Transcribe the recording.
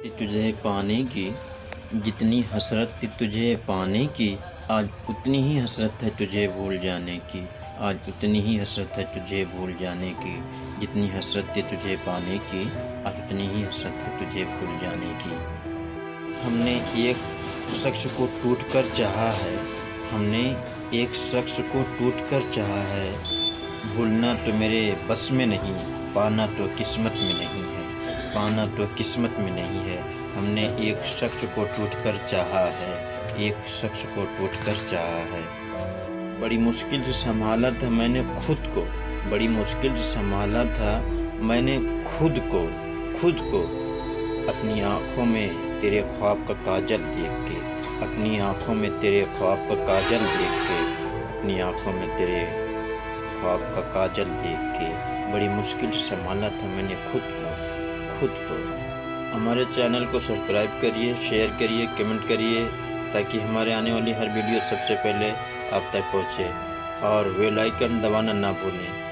تھی تجھے پانے کی، جتنی حسرت تھی تجھے پانے کی، آج اتنی ہی حسرت ہے تجھے بھول جانے کی، آج اتنی ہی حسرت ہے تجھے بھول جانے کی، جتنی حسرت تھی تجھے پانے کی، آج اتنی ہی حسرت ہے تجھے بھول جانے کی۔ ہم نے ایک شخص کو ٹوٹ کر چاہا ہے، ہم نے ایک شخص کو ٹوٹ کر چاہا ہے، بھولنا تو میرے بس میں نہیں، پانا تو قسمت میں نہیں ہے، پانا تو قسمت میں نہیں ہے۔ ہم نے ایک شخص کو ٹوٹ کر چاہا ہے، ایک شخص کو ٹوٹ کر چاہا ہے۔ بڑی مشکل سے سنبھالا تھا میں نے خود کو، بڑی مشکل سے سنبھالا تھا میں نے خود کو، اپنی آنکھوں میں تیرے خواب کا کاجل دیکھ کے، اپنی آنکھوں میں تیرے خواب کا کاجل دیکھ کے، اپنی آنکھوں میں تیرے خواب کا کاجل دیکھ کے، بڑی مشکل سے سنبھالا تھا میں نے خود کو۔ ہمارے چینل کو سبسکرائب کریے، شیئر کریے، کمنٹ کریے، تاکہ ہمارے آنے والی ہر ویڈیو سب سے پہلے آپ تک پہنچے، اور بیل آئیکن دبانا نہ بھولیں۔